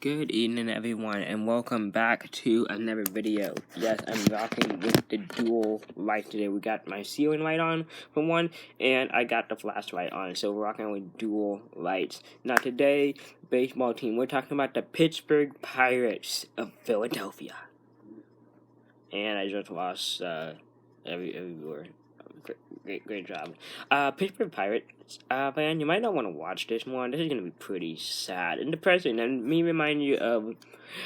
Good evening, everyone, and welcome back to another video. Yes, I'm rocking with the dual light today. We got my ceiling light on for one, and I got the flashlight on, so we're rocking with dual lights. Now today, baseball team, we're talking about the Pittsburgh Pirates of Philadelphia. And I just lost everywhere. Great job. Pittsburgh Pirates fan, you might not want to watch this one. This is going to be pretty sad and depressing, and me remind you of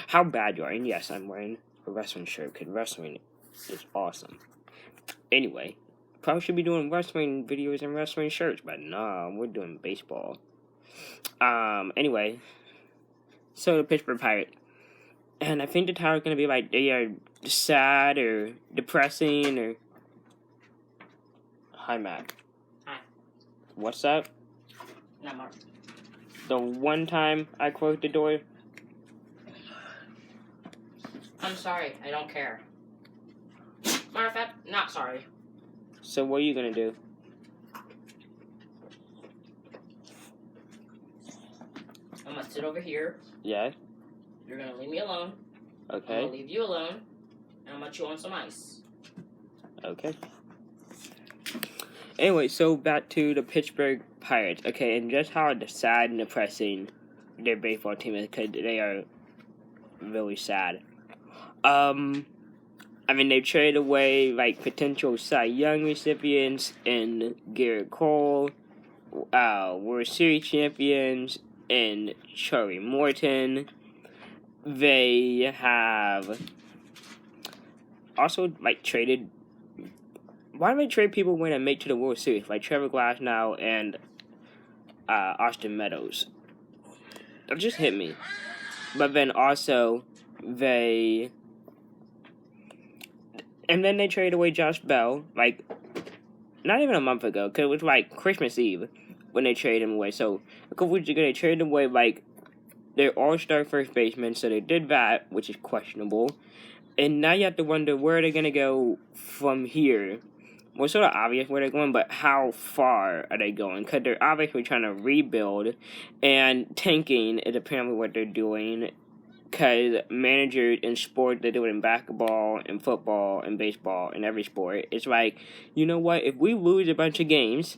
how bad you are. And yes, I'm wearing a wrestling shirt, because wrestling is awesome. Anyway, probably should be doing wrestling videos and wrestling shirts, but nah, we're doing baseball. Anyway, so the Pittsburgh Pirates. And I think the title is going to be like, they are sad or depressing or... Hi, Matt. Hi. What's up? Not much. The one time I closed the door? I'm sorry. I don't care. Matter of fact, not sorry. So what are you going to do? I'm going to sit over here. Yeah? You're going to leave me alone. Okay. I'm going to leave you alone. And I'm going to chew on some ice. Okay. Anyway, so back to the Pittsburgh Pirates. Okay, and just how sad and depressing their baseball team is, because they are really sad. I mean, they traded away, like, potential Cy Young recipients in Garrett Cole, World Series champions in Charlie Morton. They have also, like, traded... Why do they trade people when they make to the World Series, like Trevor Glasnow and Austin Meadows? That just hit me. But then also, they traded away Josh Bell, like, not even a month ago, because it was like Christmas Eve when they traded him away. So, a couple weeks ago, they traded away, like, their all-star first baseman, so they did that, which is questionable. And now you have to wonder where they're going to go from here. Well, it's sort of obvious where they're going, but how far are they going? Because they're obviously trying to rebuild, and tanking is apparently what they're doing. Because managers in sports, they do it in basketball, and football, and baseball, and every sport. It's like, you know what? If we lose a bunch of games,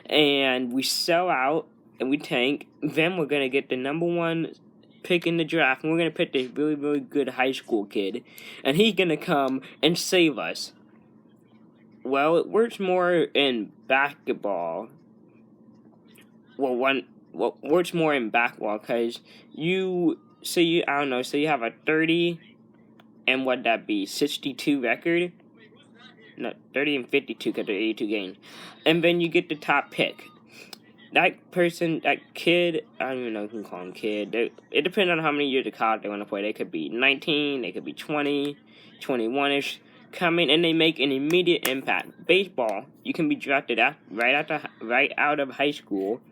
and we sell out, and we tank, then we're going to get the number one pick in the draft, and we're going to pick this really, really good high school kid, and he's going to come and save us. Well, it works more in basketball. Works more in basketball, because so you have a 30, and what'd that be, 62 record? No, 30 and 52, because they're 82 games. And then you get the top pick. That person, that kid, I don't even know if you can call him kid. It depends on how many years of college they want to play. They could be 19, they could be 20, 21-ish. Come in and they make an immediate impact. Baseball, you can be drafted right out of high school,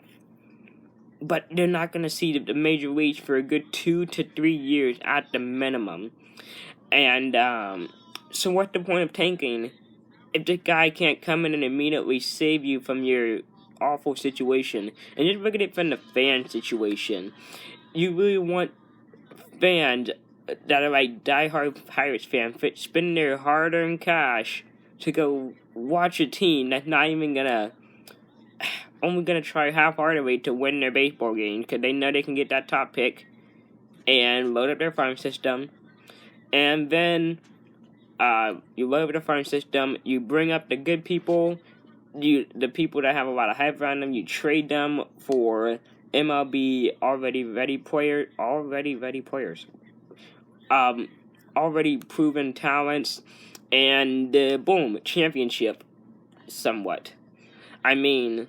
but they're not going to see the major leagues for a good 2 to 3 years at the minimum. And so what's the point of tanking if this guy can't come in and immediately save you from your awful situation? And just look at it from the fan situation. You really want fans that are like diehard Pirates fans spending their hard-earned cash to go watch a team that's not even only gonna try half-heartedly to win their baseball games, because they know they can get that top pick and load up their farm system. And then you load up the farm system, you bring up the good people, the people that have a lot of hype around them, you trade them for MLB already ready players. Already proven talents, and boom, championship, somewhat. I mean,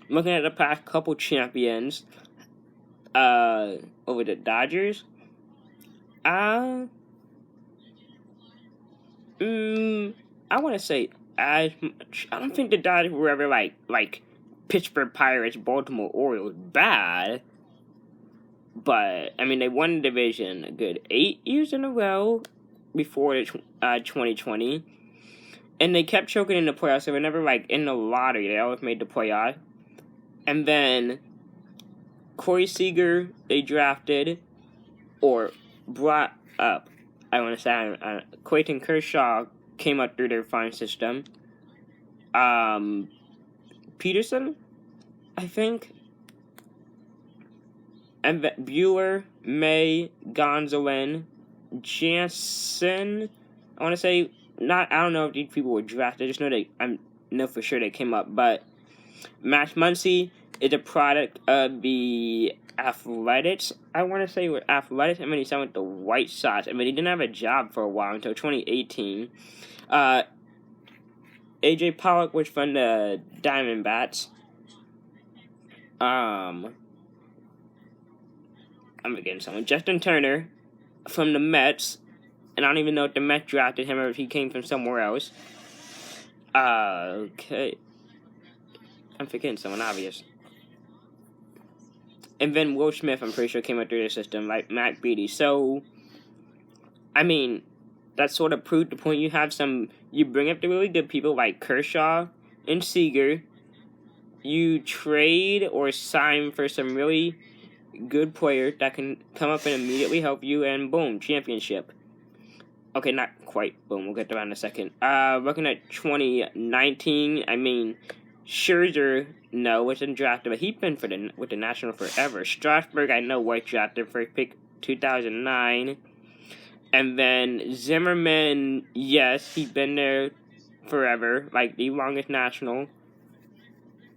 looking at the past couple champions, over the Dodgers, I want to say as much. I don't think the Dodgers were ever like Pittsburgh Pirates, Baltimore Orioles bad. But, I mean, they won the division a good 8 years in a row before 2020. And they kept choking in the playoffs. They were never, like, in the lottery. They always made the playoffs. And then Corey Seager, they drafted. or brought up, I want to say, Clayton Kershaw came up through their farm system. Peterson, I think. And Bueller, May, Gonzalez, Jansen. I want to say I don't know if these people were drafted. I just know I know for sure they came up. But Max Muncy is a product of the Athletics. I want to say with Athletics. I mean, he signed with the White Sox. I mean, he didn't have a job for a while until 2018. AJ Pollock was from the Diamondbacks. I'm forgetting someone. Justin Turner from the Mets. And I don't even know if the Mets drafted him or if he came from somewhere else. Okay. I'm forgetting someone obvious. And then Will Smith, I'm pretty sure, came up through the system, like Matt Beatty. So, I mean, that sort of proved the point. You bring up the really good people like Kershaw and Seager. You trade or sign for some really good players that can come up and immediately help you, and boom, championship. Okay, not quite. Boom, we'll get to that in a second. Looking at 2019, I mean, Scherzer, no, wasn't drafted, but he's been with the National forever. Strasburg, I know, was drafted for pick 2009. And then Zimmerman, yes, he's been there forever, like the longest National.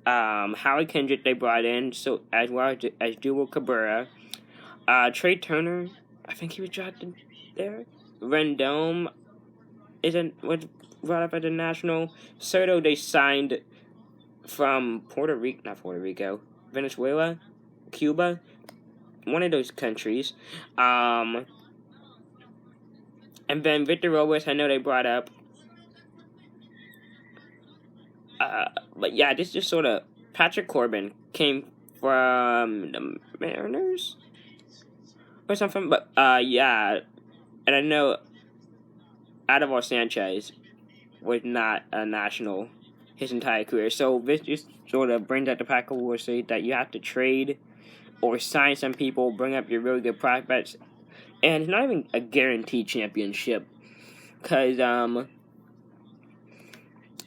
Howie Kendrick they brought in, so as well as Jewel Cabrera. Trey Turner, I think he was drafted there. Rendon was brought up at the National. Soto they signed from Venezuela, Cuba, one of those countries. And then Victor Robles, I know they brought up. But yeah, this just sort of Patrick Corbin came from the Mariners or something. But yeah, and I know Adolfo Sanchez was not a National his entire career. So this just sort of brings out the fact of Wall Street that you have to trade or sign some people, bring up your really good prospects, and it's not even a guaranteed championship because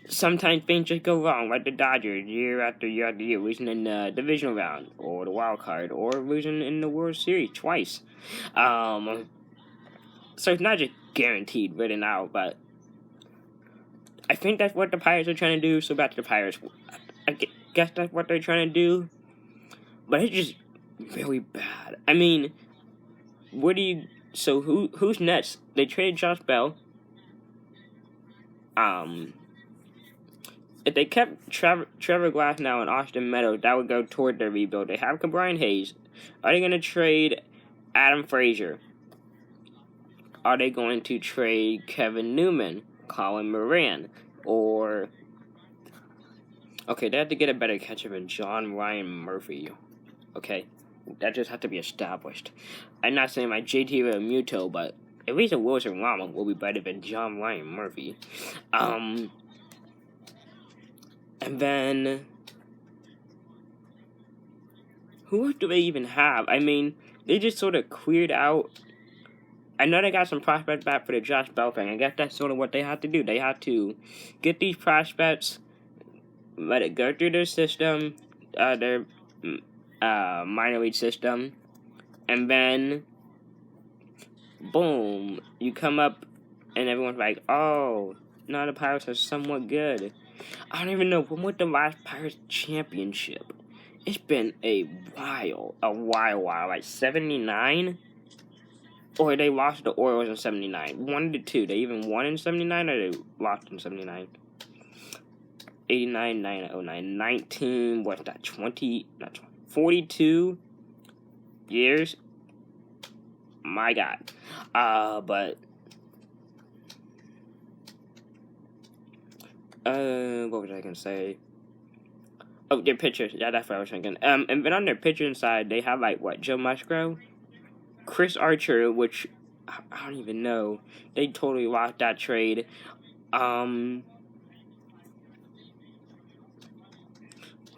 sometimes things just go wrong, like the Dodgers year after year after year, losing in the divisional round or the wild card or losing in the World Series twice. So it's not just guaranteed written out, but I think that's what the Pirates are trying to do. So back to the Pirates, I guess that's what they're trying to do, but it's just really bad. I mean, who's next? They traded Josh Bell. If they kept Trevor Glasnow and Austin Meadows, that would go toward their rebuild. They have Brian Hayes. Are they going to trade Adam Frazier? Are they going to trade Kevin Newman, Colin Moran, or... Okay, they have to get a better catcher than John Ryan Murphy. Okay, that just has to be established. I'm not saying my JT Realmuto, but at least a Wilson Rama will be better than John Ryan Murphy. And then, who do they even have? I mean, they just sort of cleared out. I know they got some prospects back for the Josh Bell thing. I guess that's sort of what they have to do. They have to get these prospects, let it go through their system, their minor league system, and then, boom, you come up and everyone's like, oh, now the Pirates are somewhat good. I don't even know when was the last Pirates championship. It's been a while, like 79? Or they lost to the Orioles in 79. 1 of the two. They even won in 79 or they lost in 79? 89, 9, 19, what's that, 42 years? My God. But... what was I gonna say? Oh, their pitchers. Yeah, that's what I was thinking. And then on their pitching side, they have, like, what, Joe Musgrove? Chris Archer, which, I don't even know. They totally lost that trade. Who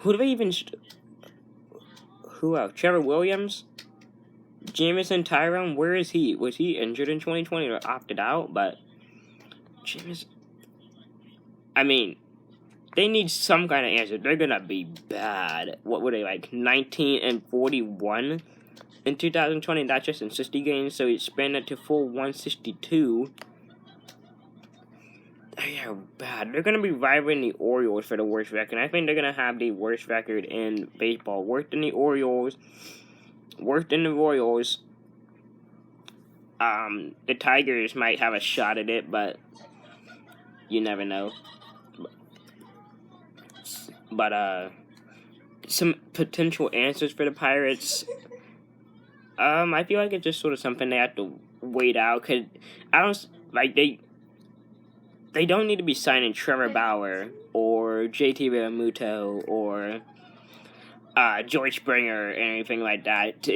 do they even... Who else? Trevor Williams? Jamison Tyrone, where is he? Was he injured in 2020 or opted out? But Jamison, I mean, they need some kind of answer. They're gonna be bad. What were they, like 19-41 in 2020? That's just in 60 games, so he expanded to full 162. They are bad. They're gonna be rivaling the Orioles for the worst record. I think they're gonna have the worst record in baseball. Worse than the Orioles. Worse than the Royals. The Tigers might have a shot at it, but you never know. But some potential answers for the Pirates. I feel like it's just sort of something they have to wait out, cause I don't like they don't need to be signing Trevor Bauer or JT Realmuto or George Springer or anything like that.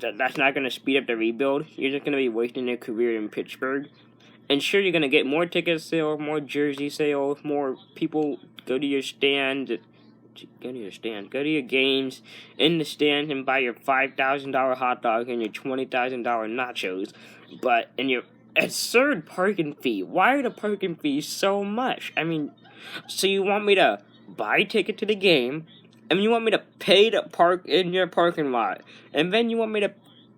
That's not going to speed up the rebuild. You're just going to be wasting your career in Pittsburgh. And sure, you're going to get more ticket sales, more jersey sales, more people go to your stand. Go to your games in the stand and buy your $5,000 hot dog and your $20,000 nachos. But in your absurd parking fee. Why are the parking fees so much? I mean, so you want me to buy a ticket to the game, and you want me to pay to park in your parking lot, and then you want me to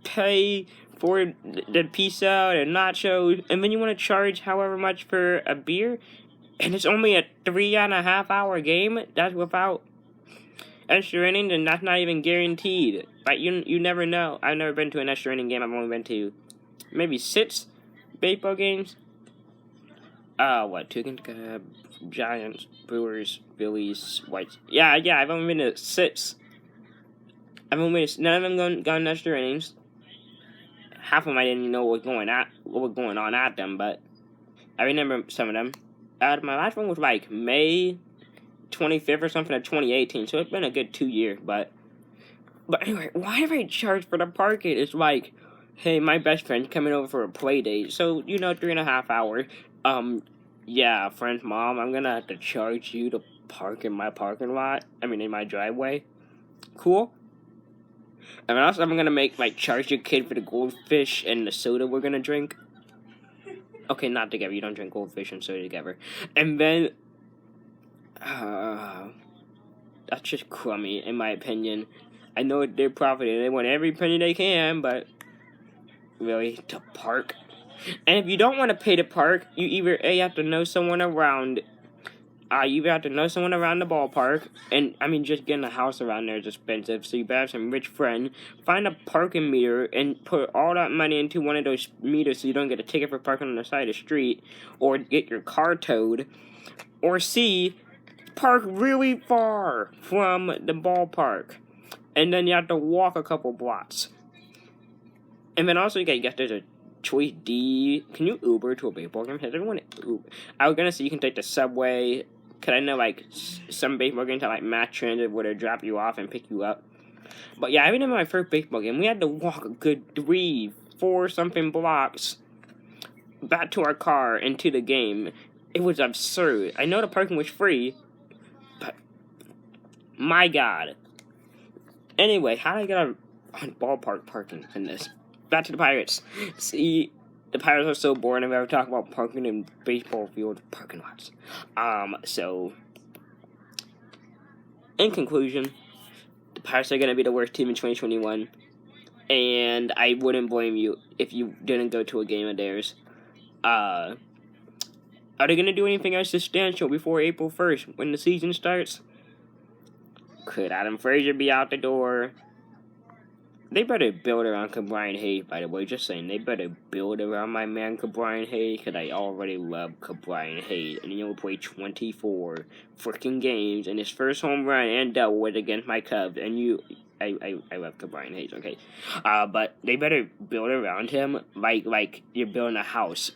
pay for the pizza and nachos, and then you want to charge however much for a beer, and it's only a 3.5 hour game? That's without extra innings, and that's not even guaranteed. Like, you never know. I've never been to an extra inning game. I've only been to maybe 6 baseball games. Two against Giants, Brewers, Phillies, Whites. Yeah, I've only been to 6. None of them gone extra innings. Half of them I didn't even know what was going on at them, but I remember some of them. My last one was like May 25th or something of 2018, so it's been a good 2 years, but anyway, why have I charged for the parking? It's like, hey, my best friend's coming over for a play date, so, 3.5 hours. Yeah, friend's mom, I'm gonna have to charge you to park in my parking lot. In my driveway. Cool? And also, I'm gonna charge your kid for the goldfish and the soda we're gonna drink. Okay, not together. You don't drink goldfish and soda together. And then, that's just crummy, in my opinion. I know they're profiting. They want every penny they can, but really, to park? And if you don't want to pay to park, you either A, have to know someone around. You have to know someone around the ballpark. And, just getting a house around there is expensive. So you better have some rich friend. Find a parking meter and put all that money into one of those meters so you don't get a ticket for parking on the side of the street. Or get your car towed. Or C, park really far from the ballpark. And then you have to walk a couple blocks. And then also, there's a choice D. Can you Uber to a baseball game? Has everyone Uber? I was gonna say you can take the subway. Cause I know some baseball games have mass transit where they drop you off and pick you up. But yeah, I remember my first baseball game. We had to walk a good 3-4 something blocks back to our car and to the game. It was absurd. I know the parking was free, but my God. Anyway, how did I get on ballpark parking in this? Back to the Pirates. See, the Pirates are so boring. I've ever talked about parking in baseball field parking lots. So, in conclusion, the Pirates are going to be the worst team in 2021. And I wouldn't blame you if you didn't go to a game of theirs. Are they going to do anything else substantial before April 1st when the season starts? Could Adam Frazier be out the door? They better build around Cabrian Hayes, by the way. Just saying, they better build around my man Cabrian Hayes, because I already love Cabrian Hayes. And he'll play 24 freaking games, and his first home run and double was against my Cubs. And I love Cabrian Hayes, okay? But they better build around him like you're building a house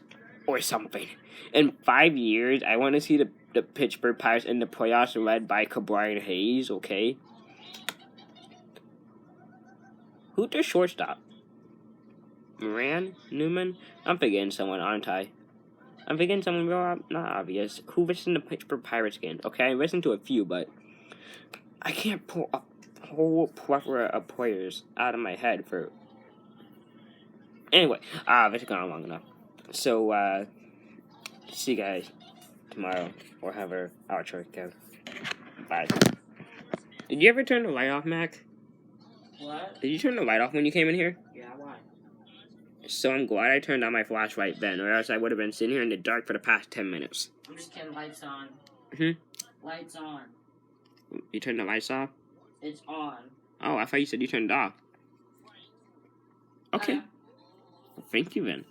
or something. In 5 years, I want to see the Pittsburgh Pirates in the playoffs led by Cabrian Hayes, okay? Who's their shortstop? Moran? Newman? I'm forgetting someone, aren't I? I'm forgetting someone real not obvious. Who listened to Pittsburgh Pirates games? Okay, I listened to a few, but I can't pull a whole plethora of players out of my head for Anyway, it's gone on long enough. So, see you guys tomorrow or however our church goes. Bye. Did you ever turn the light off, Mac? What? Did you turn the light off when you came in here? Yeah, why? So I'm glad I turned on my flashlight then, or else I would have been sitting here in the dark for the past 10 minutes. I'm just kidding. Lights on. Lights on. You turned the lights off? It's on. Oh, I thought you said you turned it off. Okay. Well, thank you then.